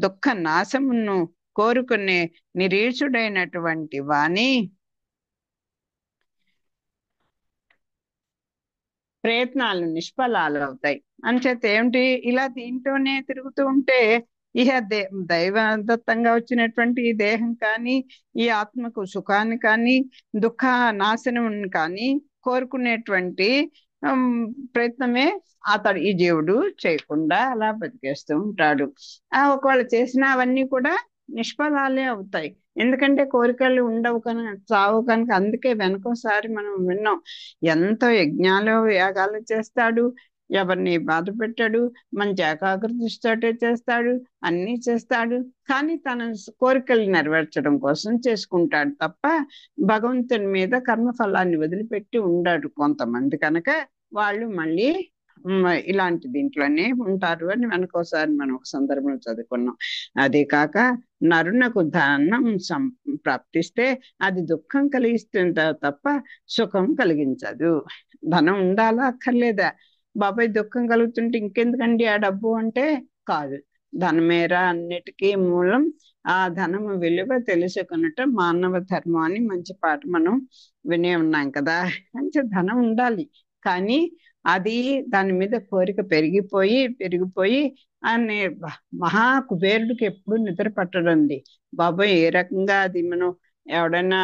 దుఃఖ నాశమును కోరుకునే నిరీక్షుడైనటువంటి వాణి ప్రయత్నాలు నిష్ఫలాలు అవుతాయి. అంచేత ఏమిటి? ఇలా దీంట్లోనే తిరుగుతూ ఉంటే ఇహ దైవదత్తంగా వచ్చినటువంటి ఈ దేహం కానీ, ఈ ఆత్మకు సుఖాన్ని కానీ, దుఃఖ నాశనం కానీ కోరుకునేటువంటి ప్రయత్నమే ఈ జీవుడు చేయకుండా అలా బతికేస్తూ ఉంటాడు. ఒకవేళ చేసిన అవన్నీ కూడా నిష్ఫలాలే అవుతాయి. ఎందుకంటే కోరికలు ఉండవు కనుక, చావు కనుక. అందుకే వెనకోసారి మనం విన్నాం, ఎంతో యజ్ఞాలు యాగాలు చేస్తాడు, ఎవరిని బాధ పెట్టాడు, మంచి ఏకాగ్రతతోటే చేస్తాడు, అన్నీ చేస్తాడు. కానీ తన కోరికలు నెరవేర్చడం కోసం చేసుకుంటాడు తప్ప భగవంతుని మీద కర్మఫలాన్ని వదిలిపెట్టి ఉండాడు కొంతమంది. కనుక వాళ్ళు మళ్ళీ ఇలాంటి దీంట్లోనే ఉంటారు అని మనకోసారి మనం ఒక సందర్భంలో చదువుకున్నాం. అదే కాక నరునకు ధనం ప్రాప్తిస్తే అది దుఃఖం కలిగిస్తుంది తప్ప సుఖం కలిగించదు. ధనం ఉండాలా అక్కర్లేదా? బాబాయ్ దుఃఖం కలుగుతుంటే ఇంకెందుకండి ఆ డబ్బు అంటే కాదు, ధనమేరా అన్నిటికీ మూలం. ఆ ధనము విలువ తెలుసుకున్నట్టు మానవ ధర్మం అని మంచి పాట మనం వినే ఉన్నాం కదా. మంచి ధనం ఉండాలి, కానీ అది దాని మీద కోరిక పెరిగిపోయి అనే మహా కుబేరుడికి ఎప్పుడు నిద్ర పట్టడండి బాబాయ్. ఏ రకంగా అది మనం ఎవడైనా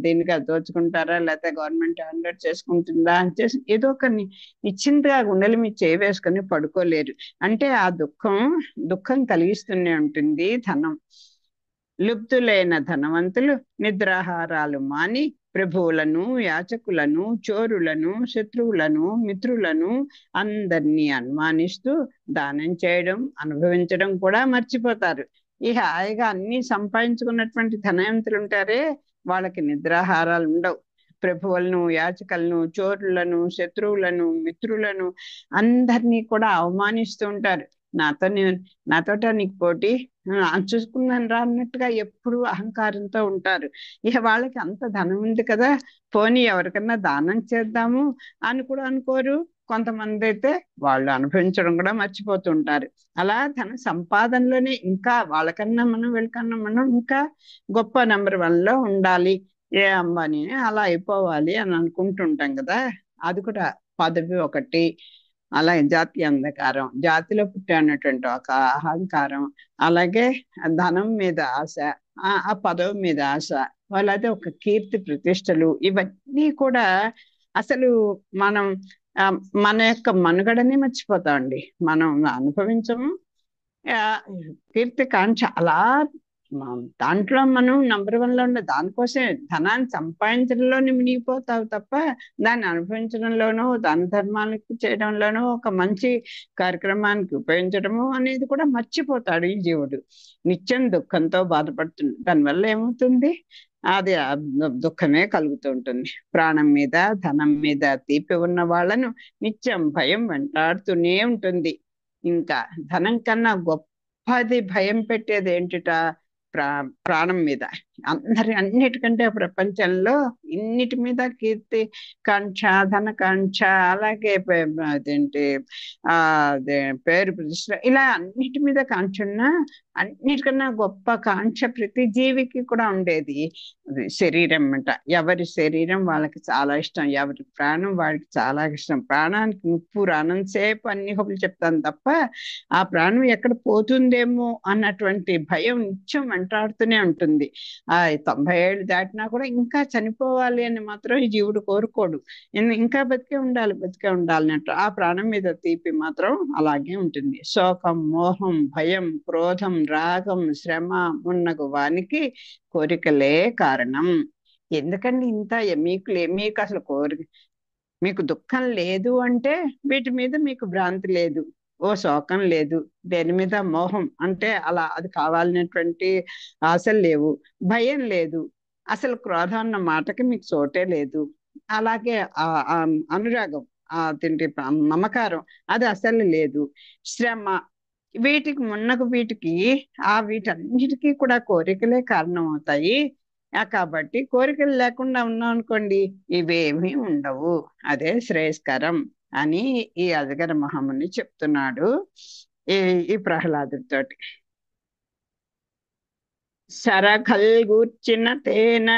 దీనికి దోచుకుంటారా, లేకపోతే గవర్నమెంట్ హ్యాండ్ చేసుకుంటుందా అని చేసి ఏదో ఒక నిశ్చింతగా గుండెల మీద వేసుకొని పడుకోలేరు. అంటే ఆ దుఃఖం కలిగిస్తూనే ఉంటుంది ధనం. లుప్తులైన ధనవంతులు నిద్రాహారాలు మాని ప్రభువులను, యాచకులను, చోరులను, శత్రువులను, మిత్రులను అందరినీ అనుమానిస్తూ దానం చేయడం, అనుభవించడం కూడా మర్చిపోతారు. ఈ హాయిగా అన్ని సంపాదించుకున్నటువంటి ధనవంతులు ఉంటారే, వాళ్ళకి నిద్రాహారాలు ఉండవు. ప్రభువులను, యాచకులను, చోరులను, శత్రువులను, మిత్రులను అందరినీ కూడా అవమానిస్తూ ఉంటారు. నాతోట నీకు పోటీ, చూసుకున్నాను రా అన్నట్టుగా ఎప్పుడు అహంకారంతో ఉంటారు. ఇక వాళ్ళకి అంత ధనం ఉంది కదా, పోనీ ఎవరికన్నా దానం చేద్దాము అని కూడా అనుకోరు. కొంతమంది అయితే వాళ్ళు అనుభవించడం కూడా మర్చిపోతుంటారు. అలా ధన సంపాదనలోనే ఇంకా వీళ్ళకన్నా మనం ఇంకా గొప్ప నెంబర్ 1లో ఉండాలి, ఏ అంబానీ అలా అయిపోవాలి అని అనుకుంటుంటాం కదా. అది కూడా పదవి ఒకటి, అలాగే జాతీయ అంధకారం, జాతిలో పుట్టినటువంటి ఒక అహంకారం, అలాగే ధనం మీద ఆశ, ఆ పదవి మీద ఆశ, వాళ్ళైతే ఒక కీర్తి ప్రతిష్టలు, ఇవన్నీ కూడా అసలు మనం మన యొక్క మనుగడని మర్చిపోతామండి. మనం అనుభవించము, ఆ, కీర్తి కాంక్ష అలా దాంట్లో మనం నంబర్ 1 లో ఉన్న దానికోసమే ధనాన్ని సంపాదించడంలోనే మునిగిపోతావు తప్ప దాన్ని అనుభవించడంలోనూ దాన ధర్మానికి చేయడంలోనూ ఒక మంచి కార్యక్రమానికి ఉపయోగించడము అనేది కూడా మర్చిపోతాడు ఈ జీవుడు. నిత్యం దుఃఖంతో బాధపడుతుంది. దానివల్ల ఏమవుతుంది? అది దుఃఖమే కలుగుతూ ఉంటుంది. ప్రాణం మీద ధనం మీద తీపి ఉన్న వాళ్ళను నిత్యం భయం వెంటాడుతూనే ఉంటుంది. ఇంకా ధనం కన్నా గొప్పది భయం పెట్టేది ఏంటిట? ప్రా ప్రాణం మీద. అన్నిటికంటే ప్రపంచంలో ఇన్నిటి మీద కీర్తి కాంక్ష, ధనకాంక్ష, అలాగే అదేంటి అదే పేరు ప్రతిష్ట, ఇలా అన్నిటి మీద కాంక్ష ఉన్నా అన్నిటికన్నా గొప్ప కాంక్ష ప్రతి జీవికి కూడా ఉండేది అది శరీరం అంట. ఎవరి శరీరం వాళ్ళకి చాలా ఇష్టం, ఎవరి ప్రాణం వాడికి చాలా ఇష్టం. ప్రాణానికి ముప్పు రానంతసేపు అన్ని హోపులు చెప్తాను తప్ప ఆ ప్రాణం ఎక్కడ పోతుందేమో అన్నటువంటి భయం నిత్యం వెంటాడుతూనే ఉంటుంది. ఆ 90 ఏళ్ళు దాటినా కూడా ఇంకా చనిపోవాలి అని మాత్రం ఈ జీవుడు కోరుకోడు. ఇంకా బతికే ఉండాలి, బతికే ఉండాలి అన్నట్టు. ఆ ప్రాణం మీద తీపి మాత్రం అలాగే ఉంటుంది. శోకం, మోహం, భయం, క్రోధం, రాగం, శ్రమ మున్నగు వానికి కోరికలే కారణం. ఎందుకండి ఇంత మీకు అసలు మీకు దుఃఖం లేదు అంటే వీటి మీద మీకు భ్రాంతి లేదు, ఓ శోకం లేదు, దేని మీద మోహం అంటే అలా అది కావాలనేటువంటి ఆశలు లేవు, భయం లేదు, అసలు క్రోధం అన్న మాటకి మీకు చోటే లేదు. అలాగే ఆ అనురాగం, తింటి మమకారం అది అసలు లేదు. శ్రమ, వీటికి వీటన్నిటికీ కూడా కోరికలే కారణం అవుతాయి. కాబట్టి కోరికలు లేకుండా ఉన్నాం అనుకోండి, ఇవేమీ ఉండవు, అదే శ్రేయస్కరం అని ఈ అజగర మహాముని చెప్తున్నాడు ఈ ఈ ప్రహ్లాదుడితోటి. శరఖల్గూర్చిన తేన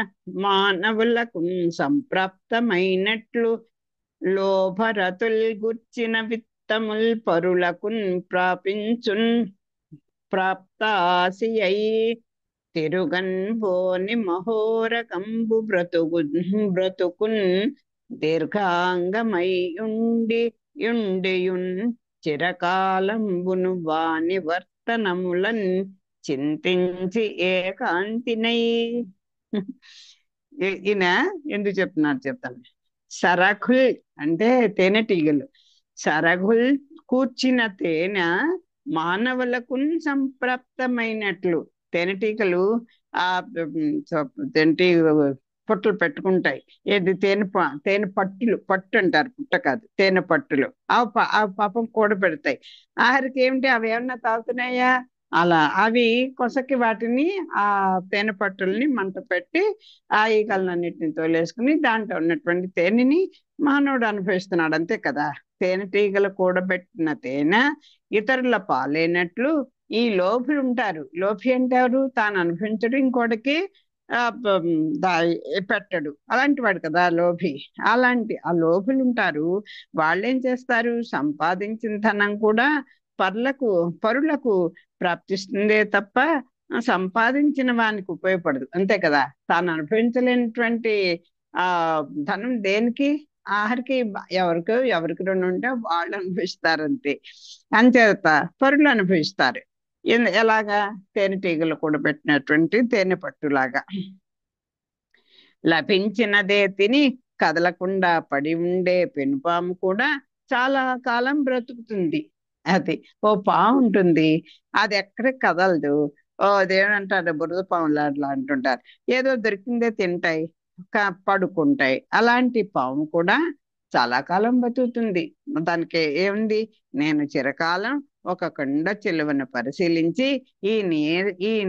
మానవులకు సంప్రాప్తమైనట్లు లోభరతుల్ గుర్చిన విత్తముల్ పరులకున్ ప్రాపించున్ ప్రాప్తాసి అయి తిరుగన్ బోని మహోరకంబు బ్రతుకున్ దీర్ఘాంగమై యుండియున్ చిరకాలంబును వాని వర్తనములన్ చింతించి ఏకాంతినై. ఈయన ఎందుకు చెప్తున్నారు చెప్తాను. సరఖుల్ అంటే తేనెటీగలు. సరఘుల్ కూర్చిన తేనె మానవులకు సంప్రాప్తమైనట్లు. తేనెటీగలు ఆ ఏంటి పొట్టులు పెట్టుకుంటాయి. ఏది తేనె పట్టు అంటారు, పుట్ట కాదు, తేనె పట్టులు. ఆ పాపం కూడ పెడతాయి. ఆఖరికి ఏమిటి, అవి ఏమన్నా తాగుతున్నాయా? అలా అవి కొసకి వాటిని ఆ తేనె పట్టుల్ని మంట పెట్టి ఆ ఈగలన్నిటిని తోలేసుకుని దాంట్లో ఉన్నటువంటి తేనెని మానవుడు అనుభవిస్తున్నాడు, అంతే కదా. తేనెటీగలు కూడబెట్టిన తేనె ఇతరుల పాలైనట్లు ఈ లోభులు ఉంటారు. లోభి అంటారు తాను అనుభవించడు, ఇంకోటికి పెట్టడు, అలాంటి వాడు కదా లోభి. ఆ లోభులు ఉంటారు. వాళ్ళేం చేస్తారు? సంపాదించిన ధనం కూడా పరులకు ప్రాప్తిస్తుందే తప్ప సంపాదించిన వానికి ఉపయోగపడదు, అంతే కదా. తాను అనుభవించలేనటువంటి ఆ ధనం దేనికి? ఆఖరికి ఎవరికి 2 ఉంటే వాళ్ళు అనుభవిస్తారు, అంతే. అంచేత పరులు అనుభవిస్తారు. ఎలాగా? తేనెటీగలు కూడా పెట్టినటువంటి తేనె పట్టులాగా. లభించినదే తిని కదలకుండా పడి ఉండే పెనుపాము కూడా చాలా కాలం బ్రతుకుతుంది. అది ఓ పాము ఉంటుంది, అది ఎక్కడికి కదలదు. అదేమంటారు, బురద పాములు అట్లా అంటుంటారు. ఏదో దొరికిందే తింటాయి, పడుకుంటాయి. అలాంటి పాము కూడా చాలా కాలం బతుకుతుంది. దానికి ఏముంది? నేను చిరకాలం ఒక కొండ చెలువను పరిశీలించి ఈ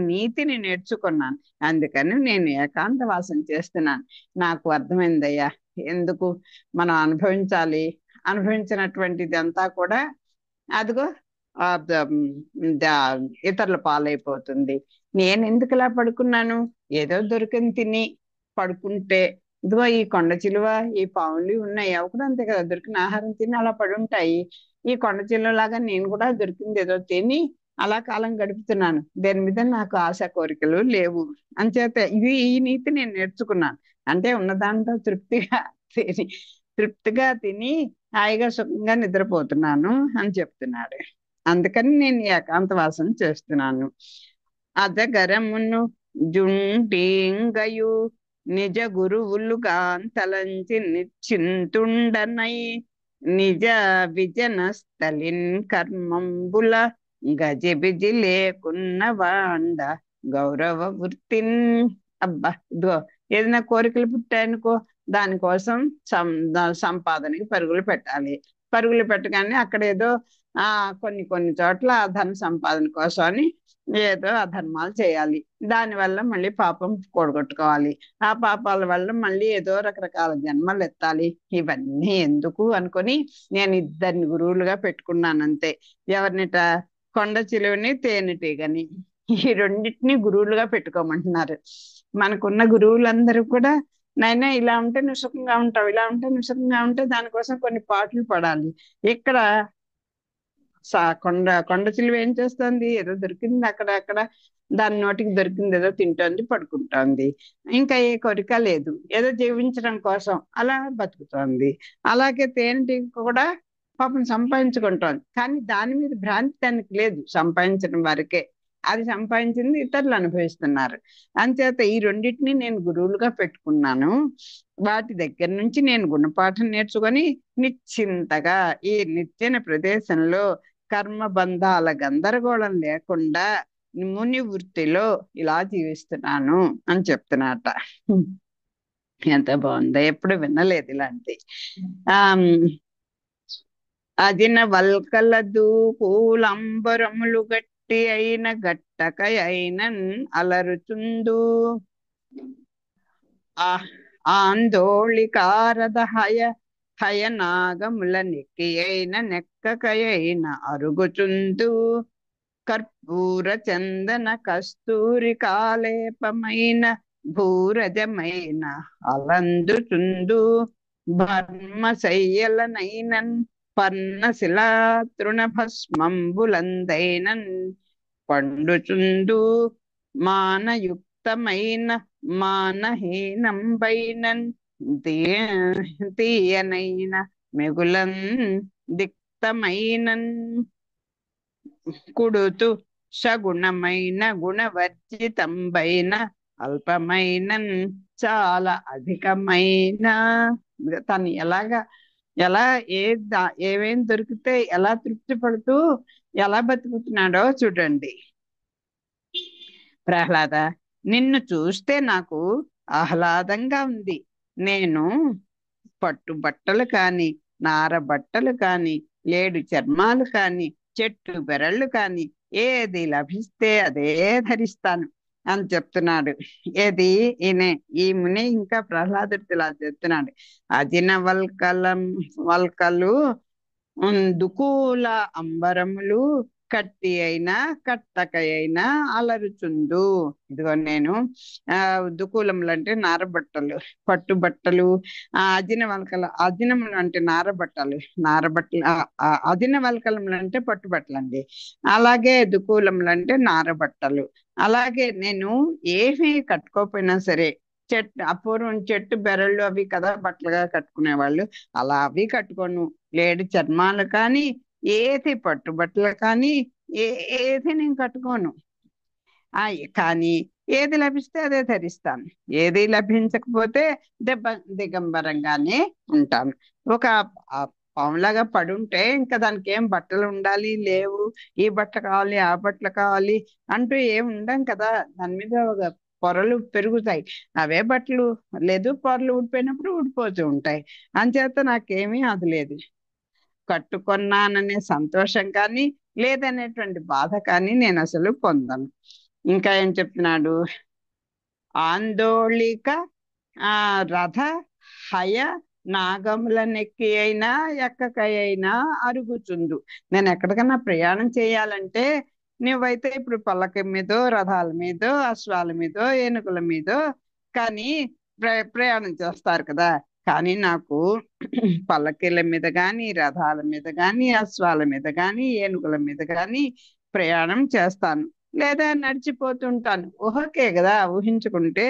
నీతిని నేర్చుకున్నాను, అందుకని నేను ఏకాంతవాసం చేస్తున్నాను. నాకు అర్థమైందయ్యా, ఎందుకు మనం అనుభవించినటువంటిది అంతా కూడా అదిగో ఇతరుల పాలైపోతుంది. నేను ఎందుకు ఇలా పడుకున్నాను? ఏదో దొరికింది తిని పడుకుంటే, ఇదిగో ఈ కొండ చిలువ, ఈ పాములు ఉన్నాయి, అవి కూడా అంతే కదా, దొరికిన ఆహారం తిని అలా పడి ఉంటాయి. ఈ కొండ చిలువలాగా నేను కూడా దొరికింది ఏదో తిని అలా కాలం గడుపుతున్నాను. దేని మీద నాకు ఆశ కోరికలు లేవు. అంచేత ఈ నీతి నేను నేర్చుకున్నాను. అంటే ఉన్న దాంతో తృప్తిగా తిని హాయిగా సుఖంగా నిద్రపోతున్నాను అని చెప్తున్నాడు. అందుకని నేను ఏకాంతవాసం చేస్తున్నాను. అజగరమును జుంటీంగయు నిజ గురువులుగా తలంచి నిశ్చింతుండనై నిజ విజన స్థలిన్ కర్మంబుల గజిబిజి లేకున్న వాండ గౌరవ వృత్తిన్. అబ్బా ఇదిగో ఏదైనా కోరికలు పుట్టాయనుకో, దానికోసం సంపాదనకి పరుగులు పెట్టాలి. పరుగులు పెట్టగానే అక్కడ ఏదో కొన్ని కొన్ని చోట్ల ధన సంపాదన కోసం అని ఏదో అధర్మాలు చేయాలి. దానివల్ల మళ్ళీ పాపం కూడగొట్టుకోవాలి. ఆ పాపాల వల్ల మళ్ళీ ఏదో రకరకాల జన్మలు ఎత్తాలి. ఇవన్నీ ఎందుకు అనుకొని నేను ఇద్దరిని గురువులుగా పెట్టుకున్నానంతే. ఎవరినిట? కొండ చిలువని, తేనెటీగని. ఈ రెండింటిని గురువులుగా పెట్టుకోమంటున్నారు. మనకున్న గురువులందరూ కూడా, నైనా ఇలా ఉంటే నువ్వు సుఖంగా ఉంటావు, ఇలా ఉంటే నువ్వు సుఖంగా ఉంటే దానికోసం కొన్ని పాటలు పడాలి. ఇక్కడ కొండ చిలువ ఏం చేస్తుంది? ఏదో దొరికింది అక్కడ అక్కడ, దాని నోటికి దొరికింది ఏదో తింటోంది, పడుకుంటోంది. ఇంకా ఏ కోరిక లేదు, ఏదో జీవించడం కోసం అలా బతుకుతోంది. అలాగే తేనెటీగ కూడా పాపం సంపాదించుకుంటోంది, కానీ దాని మీద భ్రాంతి దానికి లేదు, సంపాదించడం వరకే. అది సంపాదించింది ఇతరులు అనుభవిస్తున్నారు. అంచేత ఈ రెండింటిని నేను గురువులుగా పెట్టుకున్నాను. వాటి దగ్గర నుంచి నేను గుణపాఠం నేర్చుకొని నిశ్చింతగా ఈ నిర్జన ప్రదేశంలో కర్మబంధాల గందరగోళం లేకుండా ముని వృత్తిలో ఇలా జీవిస్తున్నాను అని చెప్తున్నట. ఎంత బాగుందో, ఎప్పుడు వినలేదు ఇలాంటి. అదిన వల్కల దూకూలంబరములు గట్టి అయిన గట్టక అయిన అలరుచుందు ఆందోళికారద హయ నాగముల నెక్కి అయిన నెక్కకయైన అరుగుచుందు కర్పూర చందన కస్తూరి కాలేపమైన భూరజమైన అలందుచుందు భర్మశయ్యలనైనన్ పర్ణశిలా తృణ భస్మంబులందైనన్ పండుచుందు మానయుక్తమైన మానహీనంబైనన్ తీయనైన మిగులన్ దిక్తమైనన్ కుడుతు సగుణమైన గుణవర్జితంబైన అల్పమైనన్ చాలా అధికమైన. తను ఎలా ఏమేం దొరికితే ఎలా తృప్తి పడుతూ ఎలా బతుకుతున్నాడో చూడండి. ప్రహ్లాద, నిన్ను చూస్తే నాకు ఆహ్లాదంగా ఉంది. నేను పట్టు బట్టలు కాని, నార బట్టలు కాని, లేడు చర్మాలు కాని, చెట్టు బెరళ్ళు కాని ఏది లభిస్తే అదే ధరిస్తాను అని చెప్తున్నాడు. ఏది ఈ ముని ఇంకా ప్రహ్లాదుడికి ఇలా చెప్తున్నాడు. అజిన వల్కలు దుకూల అంబరములు కట్టి అయినా కట్టక అయినా అలరుచుందు. ఇదిగో నేను దుకూలములు అంటే నారబట్టలు, పట్టుబట్టలు, అజిన అజినములు అంటే నారబట్టలు, అజిన వల్కలములు అంటే పట్టుబట్టలు అండి. అలాగే దుకూలములు అంటే నారబట్టలు. అలాగే నేను ఏమీ కట్టుకోకపోయినా సరే, అపూర్వం చెట్టు బెరళ్ళు అవి కదా బట్టలుగా కట్టుకునేవాళ్ళు, అలా అవి కట్టుకోను. లేడి చర్మాలు కానీ, ఏది పట్టుబట్టలు కానీ ఏది నేను కట్టుకోను. కానీ ఏది లభిస్తే అదే ధరిస్తాను. ఏది లభించకపోతే దిగంబరంగానే ఉంటాను. ఒక పాములాగా పడుంటే ఇంకా దానికి ఏం బట్టలు ఉండాలి, లేవు, ఈ బట్ట కావాలి, ఆ బట్టలు కావాలి అంటూ ఏం ఉండం కదా. దాని మీద ఒక పొరలు పెరుగుతాయి, అవే బట్టలు. లేదు, పొరలు ఊడిపోయినప్పుడు ఊడిపోతూ ఉంటాయి. అంచేత నాకేమీ అది లేదు. కట్టుకున్నాననే సంతోషం కానీ, లేదనేటువంటి బాధ కానీ నేను అసలు పొందను. ఇంకా ఏం చెప్తున్నాడు? ఆందోళిక రథ హయ నాగముల నెక్కి అయినా ఎక్కకైనా అరుగుచుందు. నేను ఎక్కడికన్నా ప్రయాణం చేయాలంటే, నువ్వైతే ఇప్పుడు పల్లకి మీదో, రథాల మీదో, అశ్వాల మీదో, ఏనుగుల మీదో కానీ ప్రయాణం చేస్తారు కదా. కానీ నాకు పల్లకీల మీద కానీ, రథాల మీద కానీ, అశ్వాల మీద కానీ, ఏనుగుల మీద కానీ ప్రయాణం చేస్తాను, లేదా నడిచిపోతుంటాను. ఊహకే కదా, ఊహించుకుంటే